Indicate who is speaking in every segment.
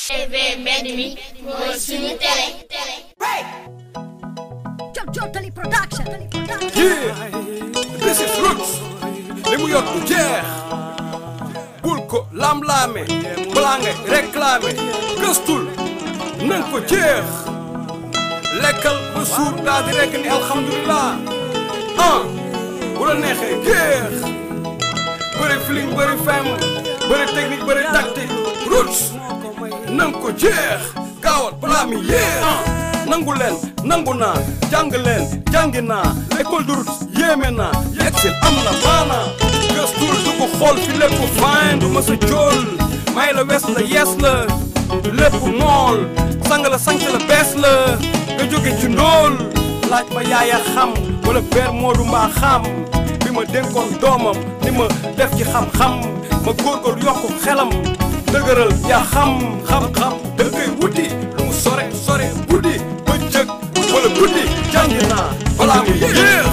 Speaker 1: TV mbedd mi mooy suñu télé.
Speaker 2: Jolly Production.
Speaker 3: Yeah, this is Roots. li mu yor du jeex. bul ko lam-laame. balaa ngay réclamé. gëstul nang ko jeex. lekkal ba suur daal di rekk ni alhamdulilah. bu la neexee jeex. bëri feeling bëri fem. bëri technique bëri tactique. Roots nang ko jeex. gaawal balaa mi yeex. nangu leen nangu naa jàng leen jàngi naa école de Roots yéeme naa yegsil am na maana gëstul du ko xool fi lépp fine du ma sa jool may la wes la yees la lépp mool sang la sanc la bees la nga jóge ci ndóol laaj ma yaaya xam wala père Modou mbaa xam bi ma dénkoon doomam ni ma def ci xam-xam ma góorgóor yokku xelam dëgëral yaa xam-xam da ngay wuti lu mu sore sore guddi bëccëg wala guddi jàngi naa balaa mu yéex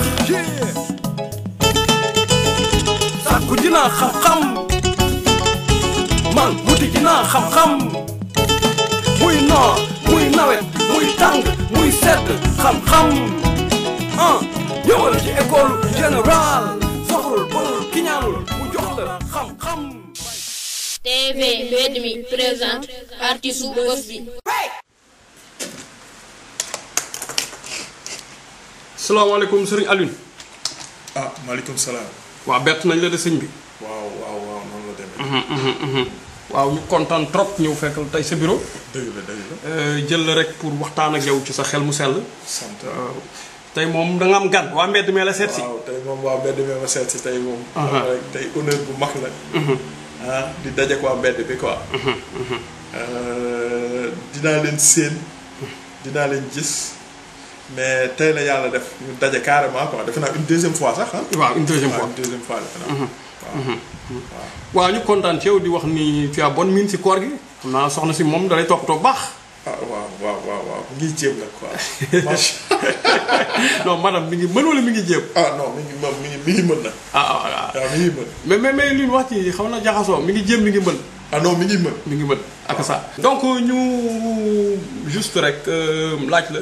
Speaker 3: sàkku dinaa xam-xam man wuti dinaa xam-xam muy noor muy nawet muy tàng muy sedd xam-xam ñëwal ci école générale soxlul bonul kiñaanul mu jox la xam-xam.
Speaker 1: TV mbedd mi présente partie su bës bi.
Speaker 3: salaamaaleykum sëriñ Alioune.
Speaker 4: maaleykum salaam.
Speaker 3: waaw bett nañ la de sëñ bi.
Speaker 4: waaw noonu la demee.
Speaker 3: waaw ñu kontaan trop ñëw fekk la tey sa bureau.
Speaker 4: dëgg la.
Speaker 3: jël la rek pour waxtaan ak yow ci sa xel mu sell.
Speaker 4: sant
Speaker 3: tey moom da nga am gan waa mbedd mee la seet si.
Speaker 4: waaw tey moom waa mbedd mee ma seet si tey moom. tey honneur bu mag la. di daje ak waa mbedd bi quoi. dinaa leen séen dinaa leen gis. mais tey la yàlla def ñu daje carrément quoi defe naa une deuxième fois sax
Speaker 3: waaw une deuxième fois
Speaker 4: defe naa.
Speaker 3: waaw ñu kontaan ci yow di wax ni tu as bonne mine si koor gi. xam naa soxna si moom dalay toppatoo baax.
Speaker 4: waaw mi ngi jéem nag quoi.
Speaker 3: non madame mi ngi mën wala mi ngi jéem.
Speaker 4: non mi ngi mën nag. waaw mi ngi mën.
Speaker 3: mais li ñu wax ci xaw na jaxasoo mi ngi jéem mi ngi mën.
Speaker 4: non mi ngi mën.
Speaker 3: mi ngi mën ak ça. donc ñu juste rek laaj la.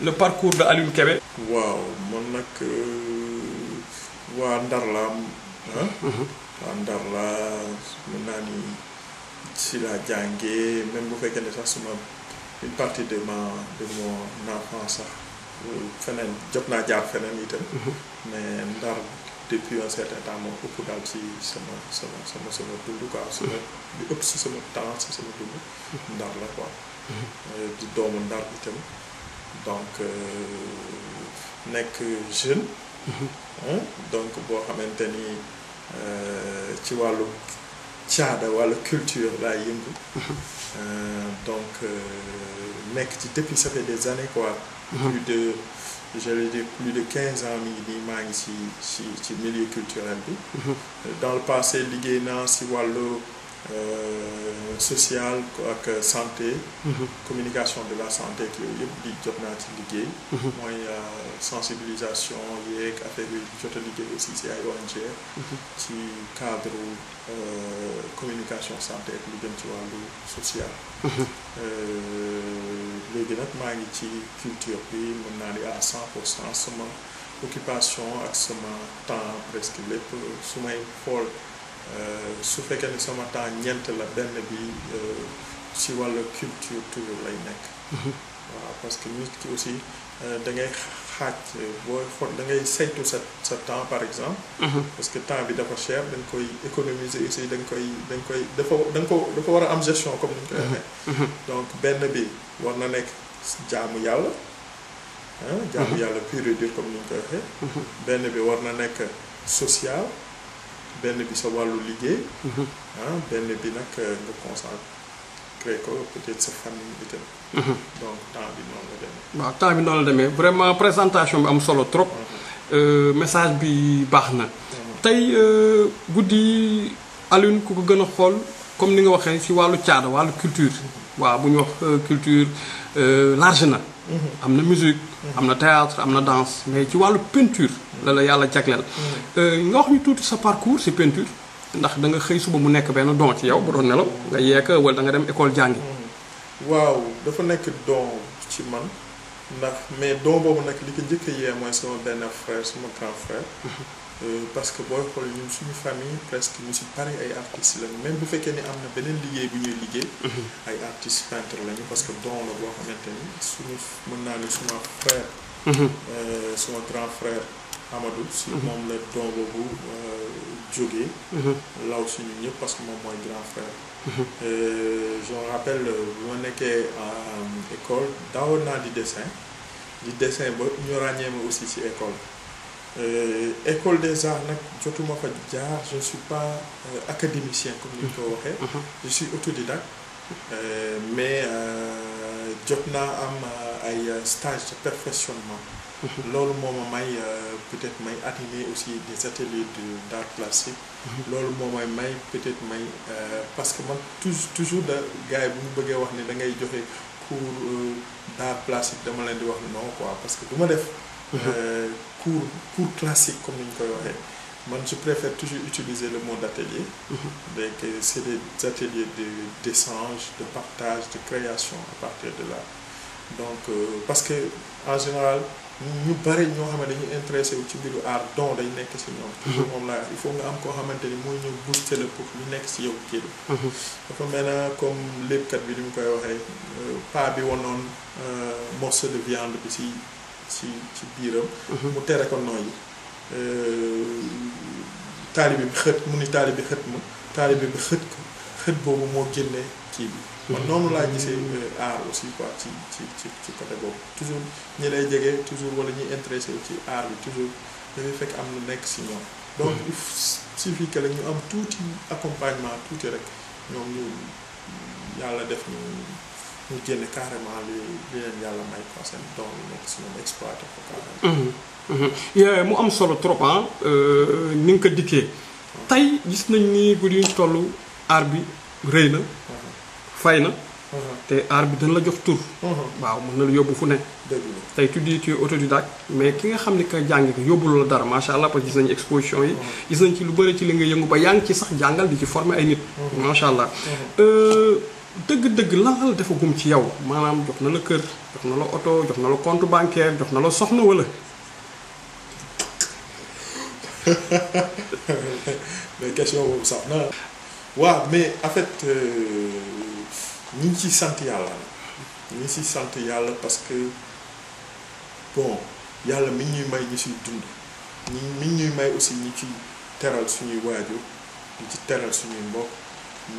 Speaker 3: le parcours de Alioune Kébé.
Speaker 4: waaw man nag waa Ndar laa waa Ndar laa mën naa ni si laa jàngee même bu fekkee ne sax suma une partie de mon enfance sax feneen jot naa jaar feneen itam. mais Ndar depuis un certain temps moom ëpp daal ci sama dund quoi sama li ëpp si sama temps si sama dund Ndar la quoi. di doomu Ndar itam. donc nekk jeune. donc boo xamante ni ci wàllu caada wàllu culture laay yëngu. donc nekk ci depuis ça fait des années quoi. plus de j'allais dire plus de 15 ans mi ngi nii maa ngi ci milieu culturel bi. dans le passé liggéey naa si wàllu. social ak santé. communication de la santé ak yooyu yëpp di jot naa ci liggéey. mooy sensibilisation yeeg affaire yi jot a liggéey aussi ci ay ONG. ci cadre communication santé ak lu jëm ci wàllu social. léegi nag maa ngi ci culture bi mën naa di à 100% sama occupation ak sama temps presque lépp su may xool. su fekkee ne sama temps ñeent la benn bi ci wàllu culture toujours lay nekk. waaw parce que nit ki aussi da ngay xaaj booy xool da ngay saytu sa temps par exemple. parce que temps bi dafa cher dañ koy économiser aussi dafa war a am gestion comme ni ñu koy waxee. donc benn bi war na nekk jaamu yàlla. jaamu yàlla pur et dur comme ni ñu koy waxee. benn bi war na nekk social. benn bi sa wàllu liggéey. benn bi nag nga consacré ko peut-être sa famille itam. donc temps bi noonu la demee.
Speaker 3: waaw temps bi noonu la demee vraiment présentation bi am solo trop. message bi baax na. tey guddi Alioune ku ko gën a xool comme ni nga waxee ci wàllu caada wàllu culture. waaw bu ñu wax culture large na. am na musique. am na théâtre am na danse mais ci wàllu peinture. la yàlla jagleel. nga wax ñu tuuti sa parcours ci peinture ndax da nga xëy suba mu nekk benn don ci yow bu doon nelaw nga yeeka wala da nga dem école jàngi.
Speaker 4: waaw dafa nekk don ci man ndax mais don boobu nag li ko njëkk a yee mooy sama benn frère sama grand frère. Parce que booy xool ñun suñu famille presque ñu si bari ay artistes lañu même bu fekkee ni am na beneen liggéey bu ñuy liggéey. ay artistes peintres lañu parce que don la boo xamante ni suñu mën naa ne suma frère. suma grand frère Amadou si moom la don boobu jógee. law suñu ñëpp parce que moom mooy grand frère. Je me rappelle bu ma nekkee école daawoon naa di dessin ba ñu ràññee ma aussi ci école. École des arts nag jotuma fa jaar je ne suis pas académicien comme ni ñu ko waxee. Je suis autodidacte mais jot naa am ay stage de perfectionnement. loolu moo ma may peut-être may animer aussi des ateliers d'art plastique. loolu moo may peut-être may parce que man toujours da gars yi bu ñu bëggee wax ne da ngay joxe cours d'art plastique dama leen di wax non quoi parce que du ma def. cours classique comme ni ñu koy waxee man je préfère toujours utiliser le mot d'atelier. donc c'est des ateliers d'échange de partage de création à partir de là donc parce que en général ñu bari ñoo xam ne dañuy intéressé wu ci mbiru art don day nekk ci ñoom. toujours moom laa il faut nga am koo xamante ni mooy ñëw booster la pour lu nekk ci yow kii dafa mel na comme léppkat bi ni mu koy waxee pas bi wanoon morceau de viande bi ci biiram. mu tere ko nooyi. taalibe bi xët mu ni taalibe bi xët ma taalibe bi xët ko xët boobu moo génne kii bi. man noonu laa gisee art aussi quoi ci côté boobu toujours ñi lay jege toujours wala ñuy intéressé ci art bi toujours dafay fekk am lu nekk si ñoom. donc il suffit que la ñu am tuuti accompagnement tuuti rek ñoom ñu yàlla def ñu génne carrément li leen yàlla may quoi seen don yu nekk si ñoom exploité ko carrément.
Speaker 3: mu am solo trop ni nga ko dikkee tey gis nañ ni bu ñu toll art bi rëy na. fay na. te art bi dana la jox tur. waaw mën na la yóbbu fu ne. tey tu dis tu es autodidacte mais ki nga xam ne que jàng ko yóbbul la dara macha allah parce que gis nañu exposition yi. gis nañ ci lu bëri ci li nga yëngu ba yaa ngi ci sax jàngal di ci former ay nit. macha allah dëgg-dëgg lan la defagum ci yow maanaam jox na la kër jox na la oto jox na la compte bancaire jox na la soxna wala.
Speaker 4: mais question boobu sax na. waaw mais en fait. ñi ngi ciy sant yàlla ñi ngi ciy sant yàlla parce que bon yàlla mi ñuy may ñu ciy dund mi ñuy may aussi ñi ci teral suñuy waajur di ci teral suñuy mbokk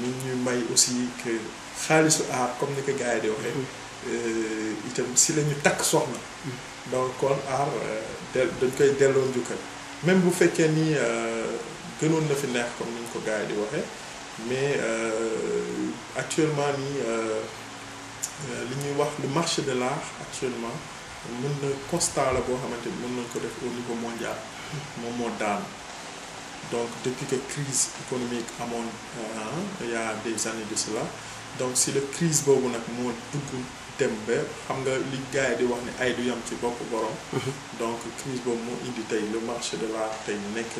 Speaker 4: mi ñuy may aussi que xaalisu aar comme ni ko gars yi di waxee itam si la ñu takk soxna donc kon aar dañ koy delloo njukkal même bu fekkee ni gënoon na fi neex comme ni ñu ko gars yi di waxee mais actuellement nii li ñuy wax le marché de l'art actuellement mën na constat la boo xamante ni mën nañ ko def au niveau mondial moom moo daan donc depuis que crise économique amoon il y a des années de cela donc si la crise boobu nag moo dugg dem ba xam nga li gars yi di wax ne ay du yam ci bopp borom. donc crise boobu moo indi tey le marché de l'art tey nekk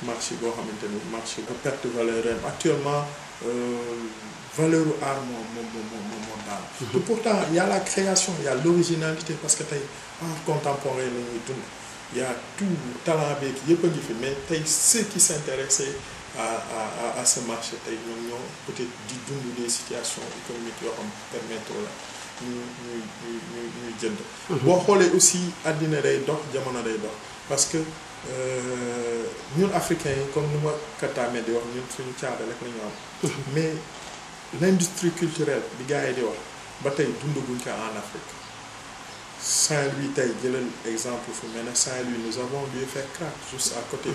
Speaker 4: marché boo xamante ni marché de perte de valeur actuellement valeur u art moo daal. te pourtant il y a la création il y a l'originalité parce que tey art contemporain la ñuy dund il y a tout talent beeg yëpp a ngi fi mais tey ceux qui s'intéressaient à ce marché tey ñoom ñoo peut-être di dund des situations économiques yoo xam permettre la ñuy jënd. boo xoolee aussi àddina day dox jamono day dox parce que ñun africains yi comme ni ma kataamee di wax ñun suñu caada rek la ñu am. mais l'industrie culturelle bi gars yi di wax ba tey dundaguñ ko en Afrique Saint-Louis tey jëlal exemple fu mel ne Saint-Louis nous avons l'UFR CRAC juste à côté.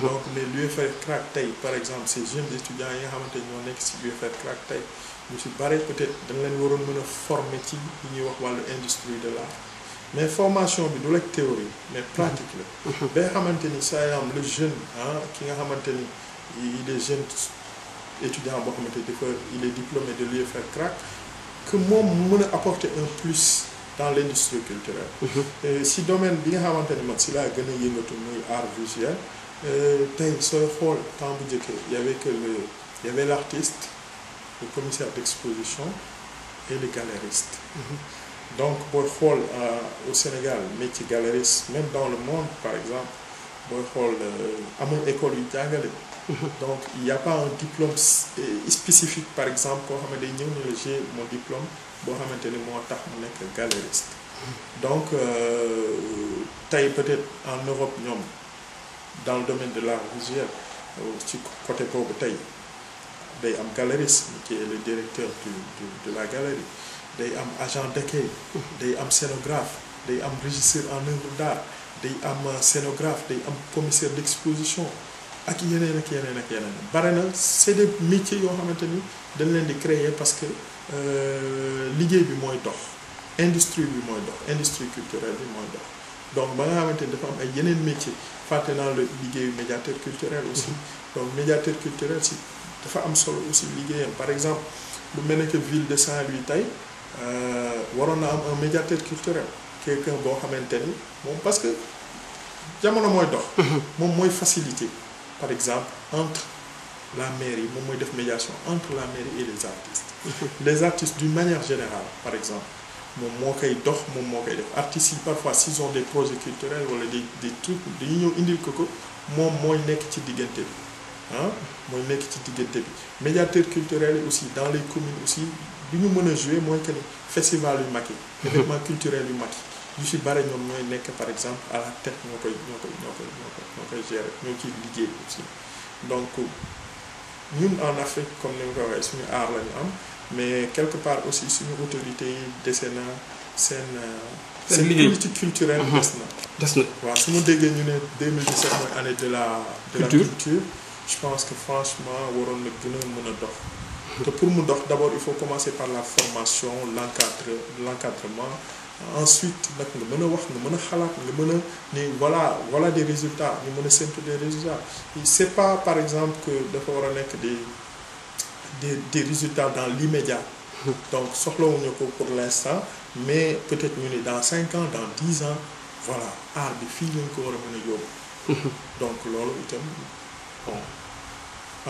Speaker 4: donc mais l'UFR CRAC tey par exemple ces jeunes étudiants yi nga xamante ñoo nekk ci l'UFR CRAC tey ñu ci bare peut-être dañ leen waroon mën a former ci li ñuy wax wàllu industrie de l'art mais formation bi du rek théorie mais pratique la. ba nga xamante ni saa yoo am le jeune ki nga xamante ni il est jeune étudiant boo xamante ni dafa il est diplômé de l'UFR CRAC que moom mu mën a apporter un plus dans l'industrie culturelle. si domaine bi nga xamante ni man si laa gën a yëngatu muy art visuel tey sooy xool temps bu njëkk y avait l'artiste le commissaire d'exposition et le galériste. Donc booy xool au Sénégal métier galériste même dans le monde par exemple booy xool amul école yu jàngale. Donc il y a pas un diplôme spécifique par exemple koo xam ne day ñëw ne la j'ai mon diplôme boo xamante ni moo tax mu nekk galériste. Donc tey peut-être en Europe ñoom dans le domaine de l'art visuel ci côté boobu tey day am galériste qui est le directeur de la galerie. day am agent d'accueil day am scénographe day am régisseur en œuvre d'art day am scénographe day am commissaire d'exposition ak yeneen ak yeneen ak yeneen bare na c'est des métiers yoo xamante ni dañ leen di créer parce que liggéey bi mooy dox industrie bi mooy dox industrie culturelle bi mooy dox donc ba nga xamante ni dafa am ay yeneen métiers fàtte naa le liggéeyu médiateur culturel aussi donc médiateur culturel si dafa am solo aussi liggéeyam par exemple lu mel ne que ville de Saint-Louis tey waroon na am un médiateur culturel quelqu'un boo xamante ni moom parce que jamono mooy dox moom mooy faciliter par exemple entre la mairie moom mooy def médiation entre la mairie et les artistes d'une manière générale par exemple moom moo koy dox moom moo koy def artistes yi parfois s'ils ont des projets culturels wala des trucs dañuy ñëw indil ko moom mooy nekk ci diggante bi mooy nekk ci diggante bi médiateur culturel yi aussi dans les communes aussi bi ñu mën a jouer mooy que ni festival yu mag yi événement culturel yu mag yi yu si bare ñoom ñooy nekk par exemple à la tête ñoo koy gérer ñoo ciy liggéey aussi donc ñun en Afrique comme ni nga ko waxee suñu aar la ñu am mais quelque part aussi suñu autorités yi dese na seen politique culturelle des na waaw su ma déggee ñu ne 2017 mooy année de la culture je pense que franchement waroon na gën a mën a dox te pour mu dox d'abord il faut commencer par la formation l'encadrement ensuite nag nga mën a wax nga mën a xalaat nga mën a ni voilà des résultats ñu mën a séntu des résultats c'est pas par exemple que dafa war a nekk des résultats dans l'immédiat donc soxlawuñu ko pour l'instant mais peut-être ñu ne dans 5 ans dans 10 ans voilà art bi fii lañ ko war a mën a yóbbu donc loolu itam bon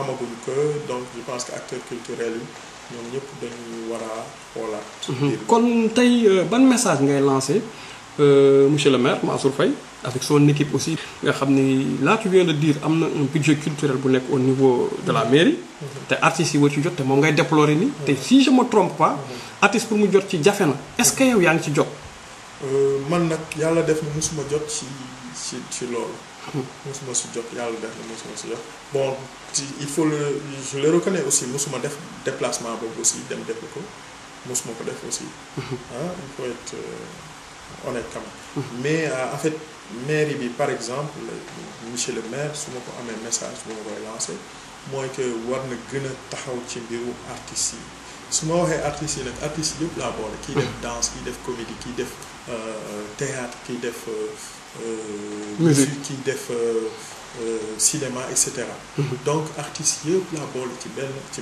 Speaker 4: amaguñ ko donc je pense que acteurs culturels yi ñoom ñëpp dañuy war a xoolaat.
Speaker 5: kon tey ban message ngay lancer monsieur le maire Mansour Faye avec son équipe aussi nga xam ni là tu viens de dire am na un budget culturel bu nekk au niveau de la mairie te artistes yi war ci jot te moom ngay déplorer ni te si je me trompe pas artiste pour mu jot ci jafe na est-ce que yow yaa ngi ci jot.
Speaker 4: man nag yàlla def na musuma jot ci loolu. musuma si jot yàlla def na musuma si jot bon il faut je le reconnais aussi musuma def déplacement boobu aussi dem def ko musuma ko def aussi il faut être honnête quand même mais en fait mairie bi par exemple monsieur le maire su ma ko amee message bu ma koy lancé mooy que war na gën a taxaw ci mbiru artistes yi su ma waxee artistes yi nag artistes yëpp laa boole kii def danse kii def comédie kii def théâtre kii def musique kii def cinéma et cetera donc artistes yëpp laa boole ci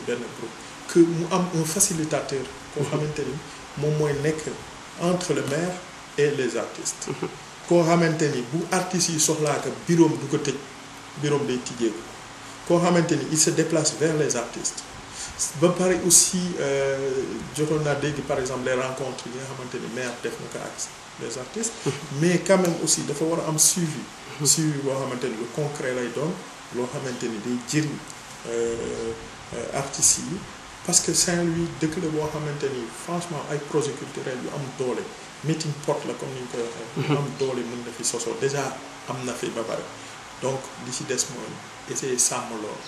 Speaker 4: benn groupe que mu am un facilitateur koo xamante ni moom mooy nekk entre le maire et les artistes koo xamante ni bu artistes yi soxlaa ka bureau du ko tëj bureau day tijjeeku koo xamante ni il se déplace vers les artistes ba pare aussi jotoon naa dégg par exemple les rencontres yi nga xamante ni maire def na ko ak les artistes mais quand même aussi dafa war a am suivi boo xamante ni lu concret lay doon loo xamante ni day jëriñ artistes yi parce que Saint-Louis dëkk la boo xamante ni franchement ay projets culturels yu am doole meeting pot la comme ni ñu koy waxee am doole mën na fi sosoo déjà am na fi ba pare donc li ci des mooy essayer sàmm lool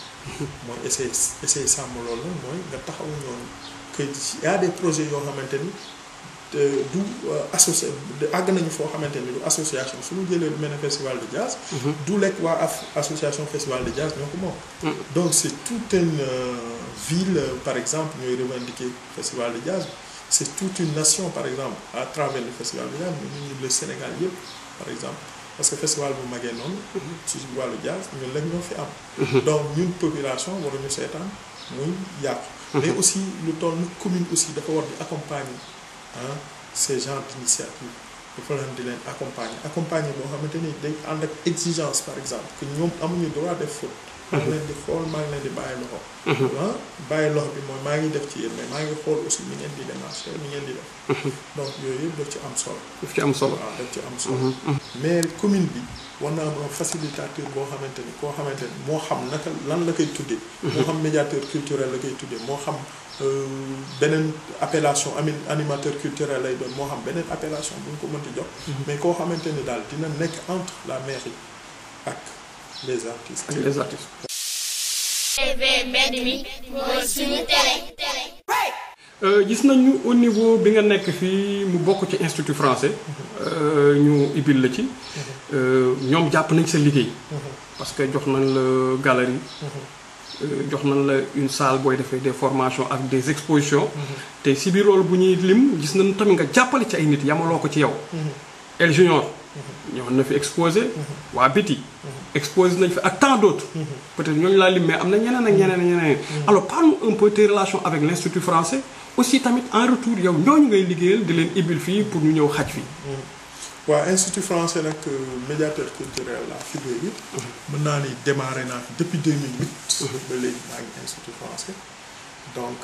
Speaker 4: mooy essayer sàmm lool la mooy nga taxawu ñoom que y a des projets yoo xamante ni du associé àgg nañu foo xamante ni du association su ñu jëlee lu mel ne festival de jazz du lekk waa association festival de jazz ñoo ko moom donc c'est toute une ville par exemple ñooy revendiquer festival de jazz c'est toute une nation par exemple à travers le festival de jazz ñu le Sénégal yëpp par exemple parce que festival bu magee noonu ci wàllu jazz ñun lañ ñoo fi am donc ñun population waruñu seetaan muy yàqu mais aussi lu toll ni commune aussi dafa war di accompagner ces genres d'initiative dafa leen di leen accompagner boo xamante ni day ànd ak exigence par exemple que ñoom amuñu droit def faute maa ngi leen di xool maa ngi leen di bàyyi loxo. ah bàyyi loxo bi mooy maa ngi def ci yéen mais maa ngi xool aussi ni ngeen di démarché ni ngeen di def. donc yooyu yëpp daf ci am solo.
Speaker 5: daf ci am solo
Speaker 4: waaw daf ci am solo. mais commune bi war naa am un facilitateur boo xamante ni koo xamante ni moo xam naka lan la koy tuddee. moo xam médiateur culturel la koy tuddee moo xam beneen appellation animateur culturel lay doon moo xam beneen appellation bu ñu ko mënti jox. mais koo xamante ni daal dina nekk entre la mairie ak les artistes.
Speaker 5: ak les artistes.
Speaker 1: TV mbedd mi mooy suñu télé.
Speaker 5: gis nañu au niveau bi nga nekk fii mu bokk ci institut français ñu ibil la ci ñoom jàpp nañ sa liggéey parce que jox nañ la galerie jox nañ la une salle booy defee des formations ak des expositions te si biir loolu bu ñuy lim gis nañu tamit nga jàppale ci ay nit yamaloo ko ci yow El Junior ñëwoon na fi exposé waa Biti exposé nañ fi ak tant d'autres peut-être ñooñu laa lim mais am na ñeneen ak ñeneen ak ñeneen alors parle-nous un peu tes relations avec l'institut français aussi tamit en retour yow ñooñu ngay liggéeyal di leen ibil fii pour ñu ñëw xaj fii
Speaker 4: waaw institut français nag médiateur culturel la figure bi mën naa ni démarré naa fi depuis 2008 ba léegi maa ngi institut français donc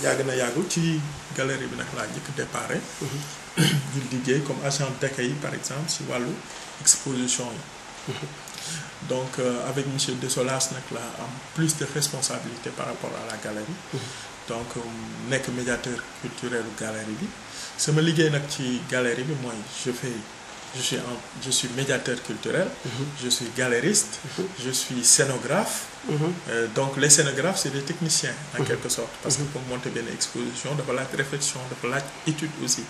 Speaker 4: yàgg na yàggul ci galerie bi nag laa njëkk déparé di liggéey comme agent d'accueil par exemple si wàllu exposition yi donc avec monsieur Dessolas nag laa am plus de responsabilité par rapport à la galerie donc nekk médiateur culturel galerie bi sama liggéey nag ci galerie bi mooy je suis médiateur culturel je suis galériste je suis scénographe donc les scénographes c'est des techniciens en quelque sorte parce que pour monter benn exposition dafa laaj réflexion dafa laaj étude aussi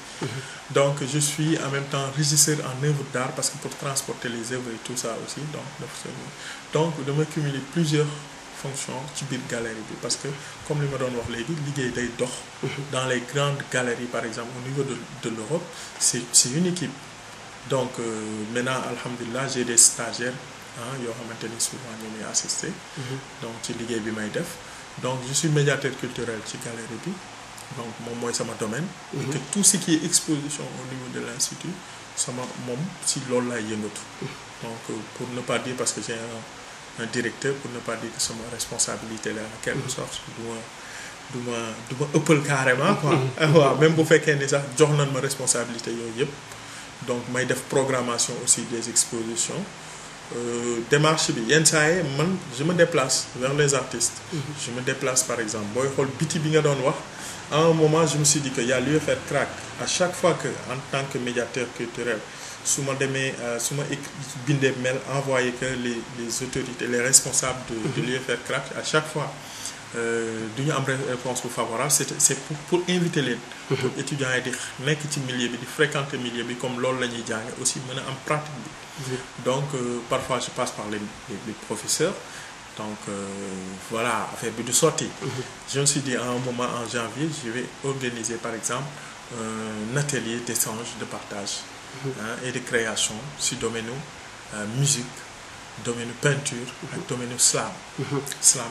Speaker 4: donc je suis en même temps régisseur en œuvre d'art parce que pour transporter les œuvres et tout ça aussi donc dama cumuler plusieurs fonctions ci biir galerie bi parce que comme li ma doon wax léegi liggéey day dox dans les grandes galeries par exemple au niveau de l'Europe c'est une équipe donc maintenant alhamdulilah j'ai des stagiaires yoo xamante ni souvent ñu muy assister donc ci liggéey bi may def donc je suis médiateur culturel ci galerie bi donc moom mooy sama domaine et que tout ce qui est exposition au niveau de l'institut moom si loolu laay yëngatu donc pour ne pas dire parce que j'ai un directeur pour ne pas dire que sama responsabilité la en quelque sorte du ma ëppal carrément quoi waaw même bu fekkee ni sax jox nañ ma responsabilité yooyu yëpp donc may def programmation aussi des expositions démarche bi yenn saa yi man je me déplace vers les artistes je me déplace par exemple booy xool biti bi nga doon wax à un moment je me suis dit que y a l'UFR CRAC à chaque fois que en tant que médiateur culturel su ma demee su ma bindee mail envoyé que les autorités les responsables de l'UFR CRAC à chaque fois du ñu am réponse bu favorable c'est pour inviter leen pour étudiants yi di nekk ci milieu bi di fréquenter milieu bi comme loolu la ñuy jàng aussi mën a am pratique bi donc parfois je passe par les professeurs donc voilà affaire bi du sotti je me suis dit à un moment en janvier je vais organiser par exemple un atelier d'échange de partage et de création si domaine musique domaine peinture ak domaine slam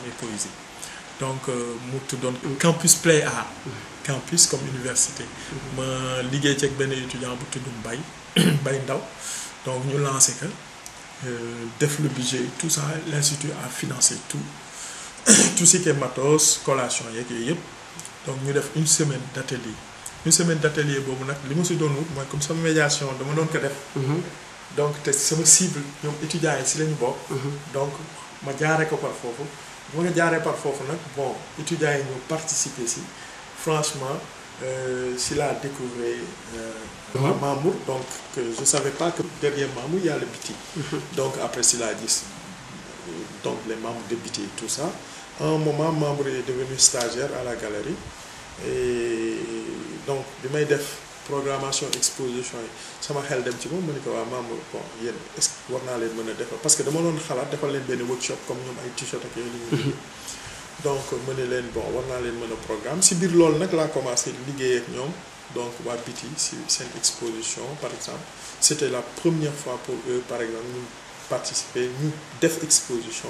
Speaker 4: et poésie donc mu tuddoon campus play art campus comme université ma liggéey ci ak benn étudiant bu tudd Mbaye Ndaw donc ñu lancé que def le budget tout ça l'institut a financé tout ce qui est matos collation yeeg yooyu yëpp donc ñu def une semaine d'atelier boobu nag li ma si doon wut mooy comme sama médiation dama doon ko def donc te sama cible ñoom étudiants yi si lañu bokk donc ma jaaree ko par foofu bu nga jaaree par foofu nag bon étudiants yi ñu participer si franchement si laa découvert Mamour donc que je savais pas que derrière Mamour il y a le Biti donc après si laa gis donc les membres de Biti et tout ça à un moment Mamour est devenu stagiaire à la galerie et donc bi may def programmation exposition yi sama xel dem ci moom ma ne ko waa Mamour bon yéen est-ce que war naa leen mën a defal parce que dama doon xalaat defal leen benn workshop comme ñoom ay t-shirt ak yooyu la ñuy donc ma ne leen bon war naa leen mën a programme si biir loolu nag laa commencé liggéey ak ñoom donc waa Biti si seen exposition par exemple c'était la première fois pour eux par exemple ñu participer ñu def exposition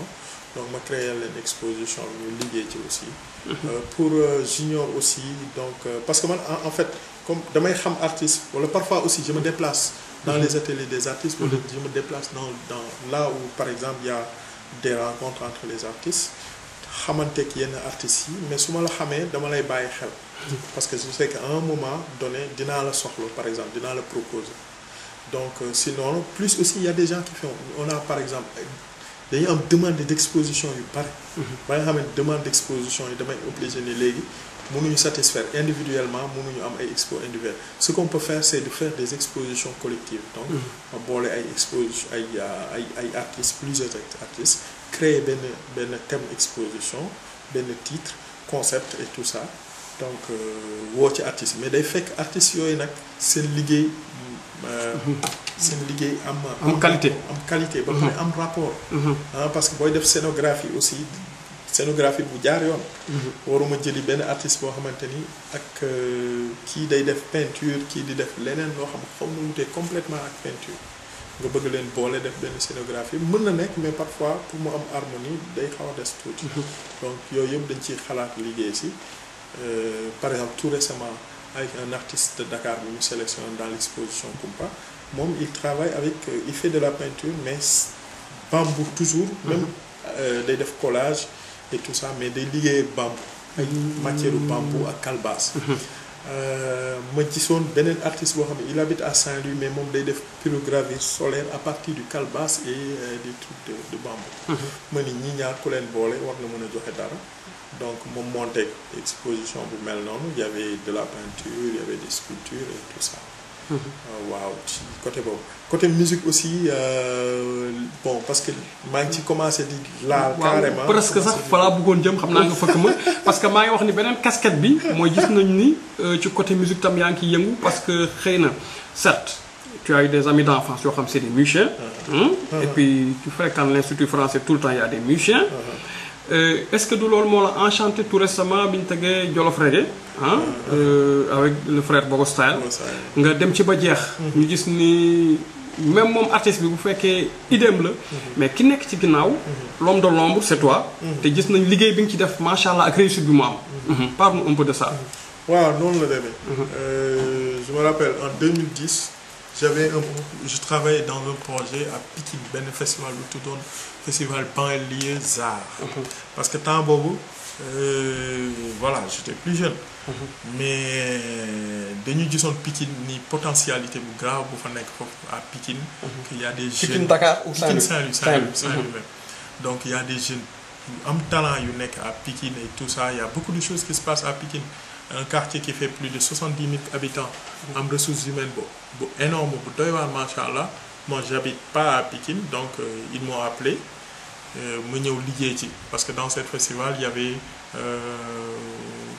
Speaker 4: donc ma créé leen exposition ñu liggéey ci aussi pour junior aussi donc parce que man en fait comme damay xam artiste wala parfois aussi je me déplace dans les ateliers des artistes wala je me déplace dans là où par exemple il y a des rencontres entre les artistes xamante ak yenn artistes yi mais su ma la xamee dama lay bàyyi xel parce que je sais qu'à un moment donné dinaa la soxla par exemple dinaa la proposer donc sinon plus aussi il y a des gens qui font on a par exemple dañuy am demande d'exposition yu bari ba nga xam ne demande d'exposition yi damay obligé ni léegi mënuñu satisfaire individuellement mënuñu am ay expo individuelles ce qu'on peut faire c'est de faire des expositions collectives donc ma boole ay exposition ay artistes plusieurs artistes créer benn thème exposition benn titre concept et tout ça donc woo ci artistes mais day fekk artistes yooyu nag seen liggéey am qualité ba pare am rapport parce que booy def scénographie aussi scénographie bu jaar yoon waruma jëli benn artiste boo xamante ni ak kii day def peinture kii di def leneen loo xam xaw na wutee complètement ak peinture nga bëgg leen boole def benn scénographie mën na nekk mais parfois pour mu am harmonie day xaw a des tuuti donc yooyu yëpp dañ ciy xalaat liggéey si par exemple tout récemment avec un artiste de Dakar bi ñu sélectionné dans l'exposition Kumpa moom il travaille avec il fait de la peinture mais bambou toujours même day def collage et tout ça mais day liggéey ak bambou ay matière bambou ak calebasse ma gisoon beneen artiste boo xam ne il habite à Saint-Louis mais moom day def pyrogravure solaire à partir du calebasse et des trucs de bambou ma ni ñi ñaar ku leen boole war na mën a joxe dara donc moom monté exposition bu mel noonu il y avait de la peinture il y avait des sculptures et tout ça waaw ci côté boobu côté musique aussi bon parce que maa ngi ci commencé di laal carrément
Speaker 5: presque sax falaa bëggoon jëm xam naa nga fëkk ma parce que maa ngi wax ni beneen casquette bi mooy gis nañu ni ci côté musique tam yaa ngi ciy yëngu parce que xëy na certes tu as eu des amis d'enfance yoo xam c'est des musiciens et puis tu fréquentes l'Institut français tout le temps il y a des musiciens est-ce que du loolu moo la enchanté tout récemment bi ñu tegee Jolof Reggae avec le frère Bogo Style nga dem ci ba jeex ñu gis ni même moom artiste bi bu fekkee idéem la mais ki nekk ci ginnaaw l'homme de l'ombre c'est toi te gis nañ liggéey bi nga ci def macha allah ak réussite bi mu am parle-nous un peu de ça
Speaker 4: waaw noonu la demee je me rappelle en 2010 je travaillais dans un projet à Pikine benn festival bu tuddoon festival banlieue Zar parce que temps boobu voilà j'étais plus jeune mais dañu gisoon Pikine ni potentialité bu grave bu fa nekk foofu à Pikine qu'il y a des jeunes
Speaker 5: Pikine Dakar ou
Speaker 4: Saint-Louis même donc il y a des jeunes yu am talent yu nekk à Pikine et tout ça il y a beaucoup de choses qui se passent à Pikine un quartier qui fait plus de 70 000 habitants am ressources humaines bu énorme bu doy waar macha allah moi j'habite pas à Pikine donc ils m'ont appelé ma ñëw liggéey ci parce que dans ce festival il y avait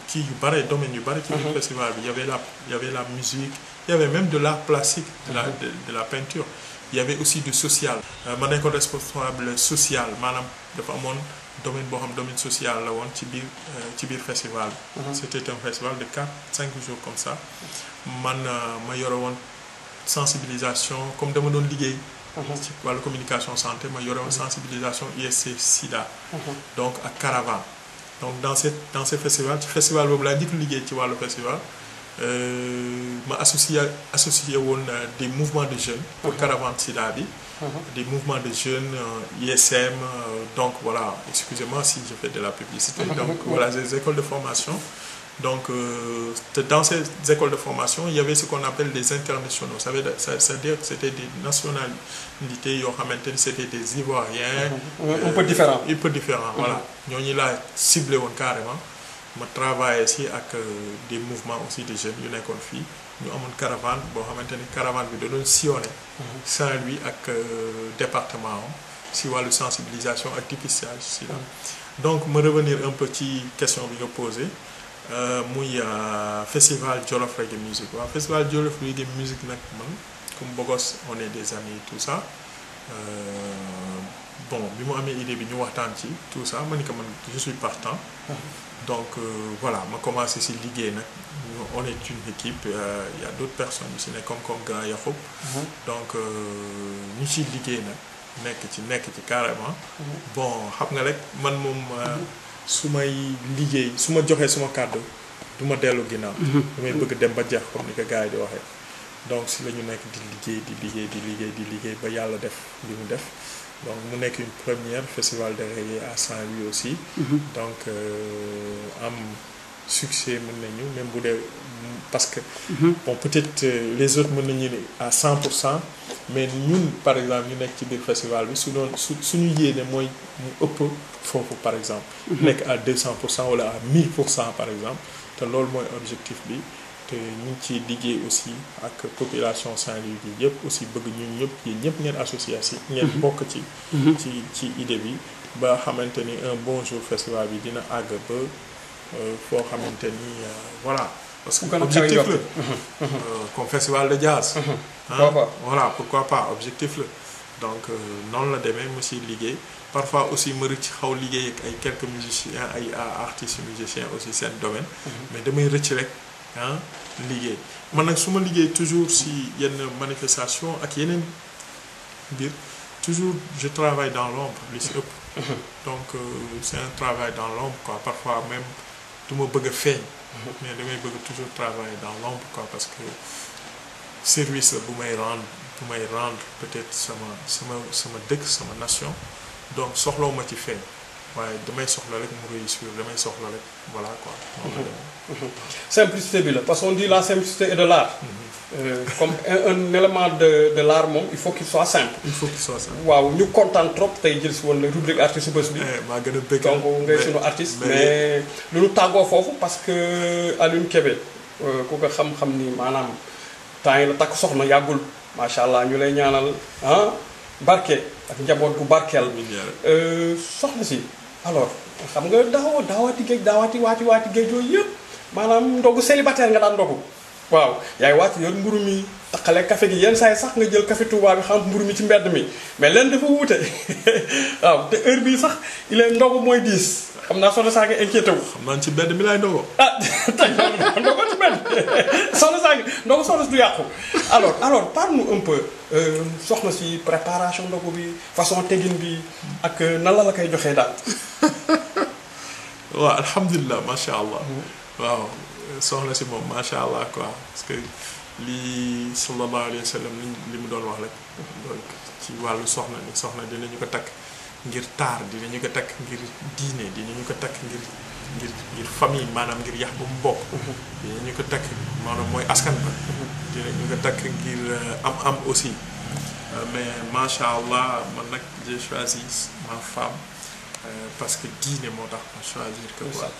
Speaker 4: kii yu bare domaine yu bare ci biir festival bi il y avait la musique il y avait même de l'art plastique de la peinture il y avait aussi du social ma nekkoon responsable social maanaam dafa amoon domaine boo xam domaine social la woon ci biir festival bi c'était un festival de 4-5 jours comme ça man ma yore woon sensibilisation comme dama doon liggéey ci wàllu communication santé ma yore woon sensibilisation ISC Sida donc ak caravane donc dans ce festival ci festival boobu laa njëkk liggéey ci wàllu festival ma associé woon des mouvements de jeunes pour caravane Sida bi des mouvements de jeunes ISM donc voilà excusez-moi si je fais de la publicité donc voilà des écoles de formation donc dans ces écoles de formation il y avait ce qu'on appelle des internationaux c'est-à-dire que c'était des nationalités yoo xamante ni c'était des Ivoiriens
Speaker 5: un peu différents
Speaker 4: voilà ñooñu laa ciblé woon carrément ma travaillé si ak des mouvements aussi de jeunes yu nekkoon fii ñu amoon caravane boo xamante ni caravane bi da doon sillonné Saint-Louis ak département am si wàllu sensibilisation ak dépistage si la donc ma revenir un peu ci question bi nga posé muy festival Jolof Reggae Music waaw festival Jolof Reggae Music nag man comme Bogos on est des amis tout ça bon bi mu amee idée bi ñu waxtaan ci tout ça ma ni que man je suis partant donc voilà ma commencé si liggéey nag on est une équipe il y a d'autres personnes yu si nekk comme Grand Yacoub donc ñu ci liggéey nag nekk ci carrément bon xam nga rek man moom su may liggéey su ma joxee suma kàddu du ma dellu ginnaaw. damay bëgg dem ba jeex comme ni ko gars yi di waxee. donc si la ñu nekk di liggéey ba yàlla def li mu def donc mu nekk une première festival de reggae à Saint-Louis aussi. donc am succès mën nañu même bu dee parce que. bon peut-être les autres mën nañu ne à 100%. mais ñun par exemple ñu nekk ci biir festival bi suñu yéene mooy mu ëpp foofu par exemple. nekk à 200% wala à 1000% par exemple te loolu mooy objectif bi te ñu ngi ciy liggéey aussi ak population Saint-Louis bi yëpp aussi bëgg ñun ñëpp ngeen association ngeen bokk ci idée bi ba xamante ni un bon jour festival bi dina àgg ba foo xamante ni voilà. parce que objectif la comme festival de jazz. voilà pourquoi pas objectif la donc noonu la demee mu siy liggéey parfois aussi ma rëcc xaw liggéey ak ay quelques musiciens ay artistes musiciens aussi seen domaine. mais damay rëcc rek liggéey man nag su ma liggéey toujours si yenn manifestation ak yeneen mbir toujours je travaille dans l'ombre li si ëpp. donc c'est un travail dans l'ombre quoi parfois même du ma bëgg a feeñ. mais damay bëgg toujours travailler dans l'ombre quoi parce que service la bu may rendre peut-être sama dëkk sama nation donc soxlawu ma ci feeñ waaye damay soxla rek mu réussir damay soxla rek voilà quoi.
Speaker 5: simplicité bi la parce qu'on dit la simplicité est de l'art. comme un élément de l'art moom il faut qu'il soit simple. waaw ñu kontaan trop tey jël si woon la rubrique artiste bés bi.
Speaker 4: maa gën a bëgg
Speaker 5: donc ngay sunu artiste. mais lu ñu tàggoo foofu parce que Alioune Kébé ku ko xam-xam ni maanaam temps yi la takk soxna yàggul macha allah ñu lay ñaanal barke ak njaboot gu barkeel. soxna si alors xam nga daawaati géej yooyu yëpp maanaam ndogu célibataire nga daan ndogu. waaw yaay wàcc yor mburu mi taqale café gi yenn saa yi sax nga jël café Touba bi xam mburu mi ci mbedd mi mais leen dafa wuute waaw te heure bii sax il est ndogu mooy 10 xam naa soxna saa ngi inquiété wu.
Speaker 4: xam naa ci mbedd mi laay ndogoo.
Speaker 5: tey ndogu ci mbedd soxna saa ngi ndogu soxna si du yàqu. alors parle-nous un peu soxna si préparation ndogu bi façon tegin bi ak nan la koy joxee daal.
Speaker 4: waaw alhamdulilah macha allah. waaw. soxna si moom macha allah quoi parce que lii sallallahu alayhi wa sallam li mu doon wax rek donc ci wàllu soxna dinañu ko takk ngir taar dinañu ko takk ngir diine dinañu ko takk ngir famille maanaam ngir yax bu mu bokk. dinañu ko takk maanaam mooy askan ba. dinañu ko takk ngir am aussi mais macha allah man nag j'ai choisi ma femme parce que diine moo tax ma choisir que quoi.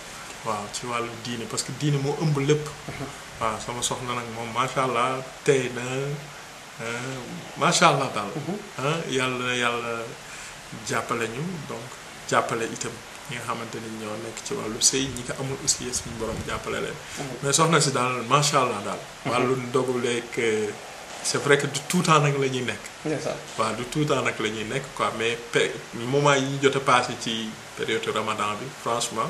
Speaker 4: waaw ci wàllu diine parce que diine moo ëmb lépp. waaw sama soxna nag moom macha allah tey na macha allah daal. yàlla jàppale ñu donc jàppale itam ñi nga xamante ni ñoo nekk ci wàllu sëy ñi ko amul aussi suñu borom jàppale leen. mais soxna si daal macha allah daal. wàllu ndogu leeg c'est vrai que du tout temps nag la ñuy nekk. waaw du tout temps nag la ñuy nekk quoi mais moment yi ñu jot a passé ci période ramadan bi franchement.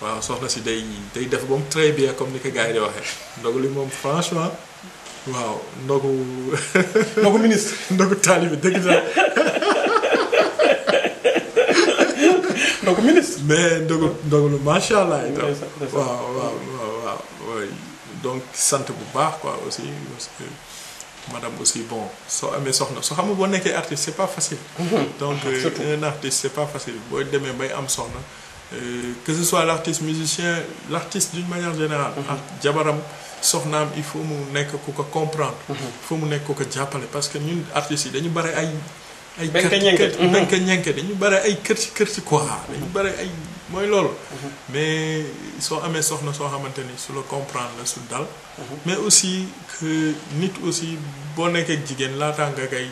Speaker 4: waaw soxna si day def ba mu très bien comme ni ko gars yi di waxee ndogu li moom franchement waaw ndogu
Speaker 5: ministre
Speaker 4: ndogu taalibe dëgg daal
Speaker 5: ndogu ministre
Speaker 4: mais ndogu lu macha allah itam waaw donc sant bu baax quoi aussi parce que madame aussi bon soo amee soxna soo xam nga boo nekkee artiste c'est pas facile donc un artiste c'est pas facile booy demee bay am soxna que ce soit l'artiste musicien l'artiste d'une manière générale ak jabaram soxnaam il faut mu nekk ku ko comprendre il faut mu nekk ku ko jàppale parce que ñun artistes yi dañu bare ay benka ñenke dañu bare ay kër ci quoi dañu bare ay mooy loolu mais soo amee soxna soo xamante ni su la comprendre la su dal mais aussi que nit aussi boo nekkee jigéen laataa nga kay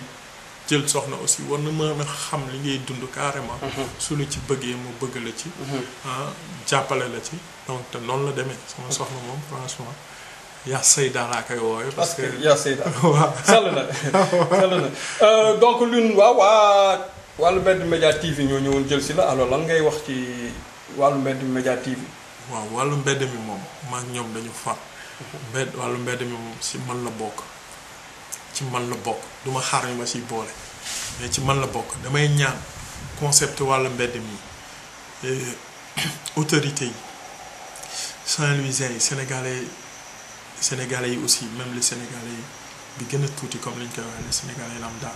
Speaker 4: jël soxna aussi war na mën a xam li ngay dund carrément su la ci bëggee mu bëgg la ci jàppale la ci donc te noonu la demee sama soxna moom franchement yaa Seyda laa koy wooye parce que
Speaker 5: yaa Seyda waaw sell na donc lun waa wàllu Mbedd Média TV ñoo ñëwoon jël si la alors lan ngay wax ci wàllu Mbedd Média TV
Speaker 4: waaw wàllu mbedd mi moom maak ñoom dañu far wàllu mbedd mi moom si man la bokk duma xaar ñu ma siy boole mais ci man la bokk damay ñaan concept wàllu mbedd mi autorité yi Saint-Louisien yi sénégalais yi aussi même les sénégalais bi gën a tuuti comme li ñu koy waxee les sénégalais lambda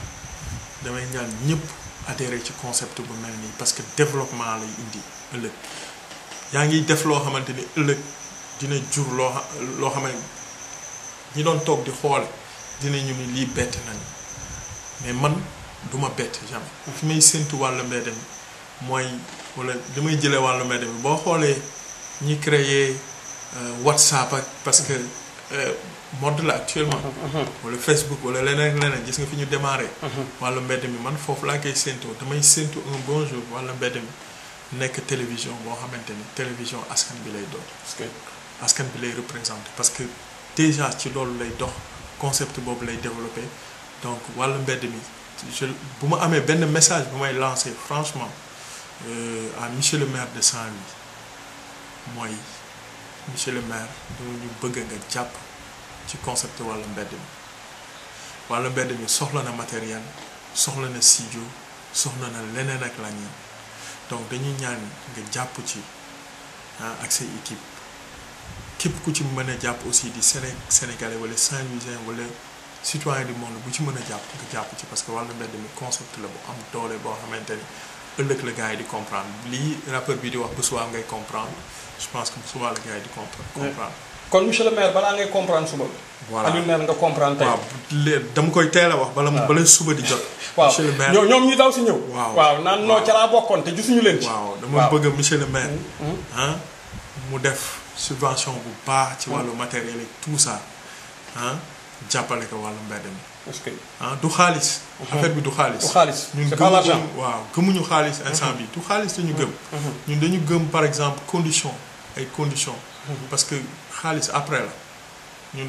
Speaker 4: damay ñaan ñëpp adhérer ci concept bu mel nii parce que développement lay indi ëllëg yaa ngi def loo xamante ni ëllëg dina jur loo xam ne ñi doon toog di xoole dinañu ni lii bett nañu mais man duma bett jamais fi may séntu wàllu mbedd mi mooy wala li may jëlee wàllu mbedd mi boo xoolee ñi créer WhatsApp ak parce que mode la actuellement wala Facebook wala leneen gis nga fi ñu démarré wàllu mbedd mi man foofu laa koy séntoo damay séntu un bon jour wàllu mbedd mi nekk télévision boo xamante ni télévision askan bi lay doon askan bi lay représenté parce que déjà ci loolu lay dox concept boobu lay développé donc wàllu mbedd mi bu ma amee benn message bu may lancé franchement à monsieur le maire de Saint-Louis mooy monsieur le maire ñu bëgg nga jàpp ci concept wàllu mbedd mi soxla na matériel soxla na studio soxla na leneen ak lañeen donc dañuy ñaan nga jàpp ci ak say équipe képp ku ci mën a jàpp aussi di sénégalais wala Saint-Louisien wala citoyen du monde bu ci mën a jàpp nga jàpp ci parce que wàllu mbedd mi concept la bu am doole boo xamante ni ëllëg la gars yi di comprendre lii rappeur bi di wax bu suba ngay comprendre je pense que bu suba la gars yi di comprendre.
Speaker 5: kon monsieur le maire balaa ngay comprendre suba. voilà Aliou Nder nga comprendre tey.
Speaker 4: waaw dama koy teel a wax bala suba di jot. monsieur le maire
Speaker 5: ñoom ñu daw si ñëw. waaw naan noo ca laa bokkoon te gisuñu leen ci.
Speaker 4: waaw dama bëgg monsieur le maire. mu def subvention bu baax ci wàllu matériel et tout ça jàppale ko wàllu mbedd mi.
Speaker 5: parce que
Speaker 4: du xaalis. affaire bi du xaalis.
Speaker 5: du xaalis
Speaker 4: ñun gëmuñu xaalis instant bi du xaalis la ñu gëm. ñun dañu gëm par exemple ay conditions. parce que xaalis après la ñun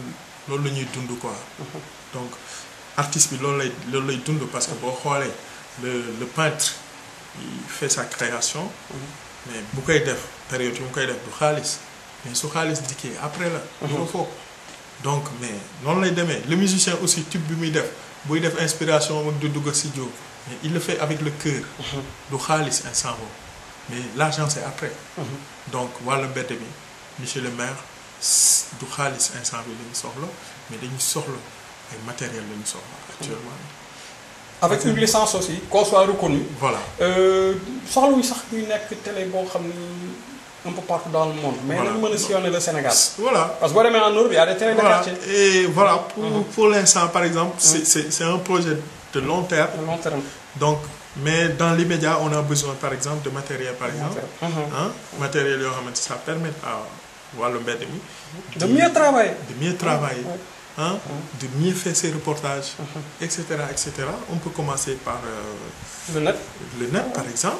Speaker 4: loolu la ñuy dund quoi. donc artiste bi loolu lay dund parce que boo xoolee le peintre il fait sa création. mais bu koy def période yu mu koy def du xaalis mais su xaalis dikkee après la. du foog donc mais noonu lay demee le musicien aussi tube bi muy def buy def inspiration mag du dugg studio mais il le fait avec le cœur. du xaalis instant boobu mais l'argent c'est après. donc wàllu mbedd bi monsieur le maire du xaalis instant bi lañu soxla mais dañu soxla ay matériel lañu soxla actuellement.
Speaker 5: avec une licence aussi qu'on soit reconnu.
Speaker 4: voilà
Speaker 5: soxla wu sax ñuy nekk télé boo xam ni un peu partout dans le monde. mais nañu mën a sillonner le Sénégal.
Speaker 4: voilà
Speaker 5: parce que boo demee en Europe il y a des télés de quartier.
Speaker 4: et voilà pour l'instant par exemple. c'est un projet de long terme.
Speaker 5: de long terme.
Speaker 4: donc mais dans l'immédiat on a besoin par exemple de matériel par exemple. matériel yoo xamante ça permet à wàllu mbedd mi.
Speaker 5: de mieux travailler.
Speaker 4: De mieux faire ses reportages, etc., etc. On peut commencer par
Speaker 5: le net
Speaker 4: par exemple,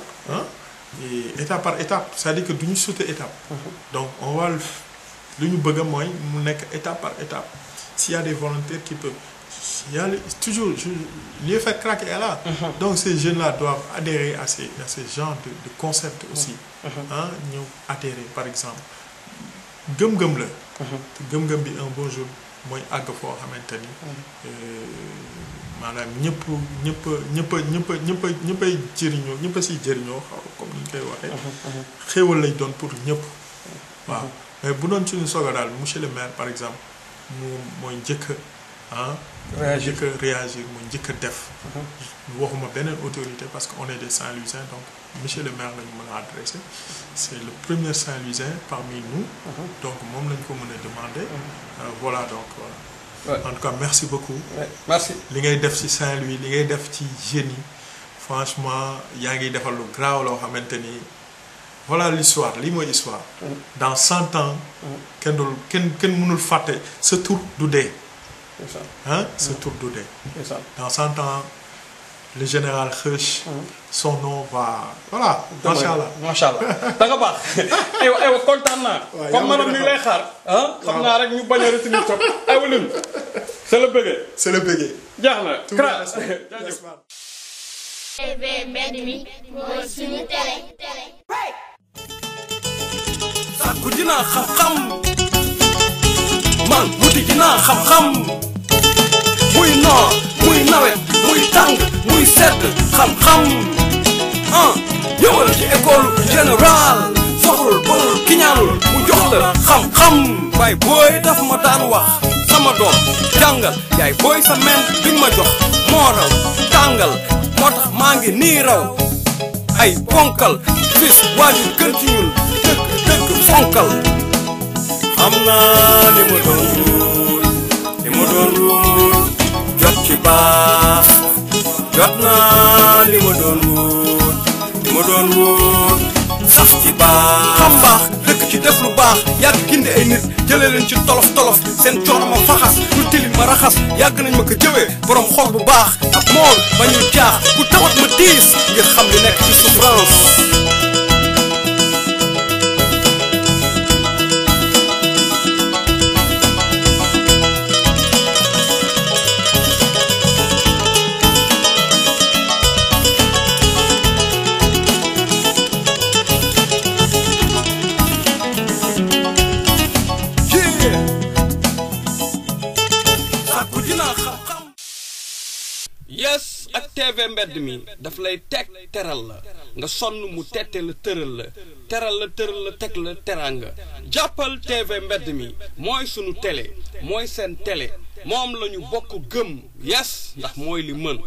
Speaker 4: et étape par étape. C'est-à-dire que nous sauter étape. Donc on va le nous étape par étape. S'il y a des volontaires qui peuvent, il y a toujours les faire craquer là. Donc ces jeunes-là doivent adhérer à ces genres de concepts aussi. Nous adhérer par exemple. Gum le. Gum bi un bon jour. mooy àgg foo xamante ni maanaam ñëppay jëriñoo ñëpp a siy jëriñoo comme ni ñu koy waxee. xéewal lay doon pour ñëpp. waaw mais bu doon suñu soga daal monsieur le maire par exemple mooy njëkk réagir mooy njëkk a def. waxuma beneen autorité parce que on est des Saint-Louisiens donc monsieur le maire lañu mën a adressé c'est le premier Saint-Louisien parmi nous. donc moom lañ ko mën a demander. voilà donc voilà. en tout cas merci beaucoup.
Speaker 5: merci
Speaker 4: li ngay def ci Saint-Louis li ngay def ci jeunes yi franchement yaa ngi defal lu graaw loo xamante ni voilà l'histoire lii mooy histoire. dans 100 ans. kenn mënul fàtte sa tur du dee. sa tur du dee. dans 100 ans. le général Kheuch. son nom va voilà.
Speaker 5: macha allah da nga baax. aywa kontaan naa. comme maanaam mi ngi lay xaar. xam naa rek ñu bañ a retenir trop. aywa lim. c'est le bëggee.
Speaker 4: c'est le bëggee.
Speaker 5: jaax na.
Speaker 4: jaajëf.
Speaker 1: TV mbedd mi mooy suñu télé.
Speaker 3: sàkku dinaa xam-xam. man wuti dinaa xam-xam. muy noor muy nawet muy tàng muy sedd xam-xam ñëwal ci école générale soxul bul ki ñaanul mu jox la xam xam bay booy daf ma daan wax sama doom jàngal yaay booy sa men bi ma jox moo raw tàngal moo tax maa ngi nii raw ay ponkal fis waajur gën ci ñun dëgg fonkal xam naa li ma doon wut jot ci baax jot naa li ma doon wut sax ci baax xam baax dëkk ci def lu baax yàgg gindi ay nit jëlee leen ci tolof tolof seen coono ma faxas lu tilim ma raxas yàgg nañ ma ko jëwee borom xol bu baax ak mool ba ñu jaax ku tawat ma diis ngir xam li nekk ci souffrance
Speaker 5: yes ak TV mbedd mi daf lay teg teral la nga sonn mu tette la tëral la tëral la teg la teranga jàppal TV mbedd mi mooy sunu télé mooy seen télé moom la ñu bokk gëm yes ndax mooy li mën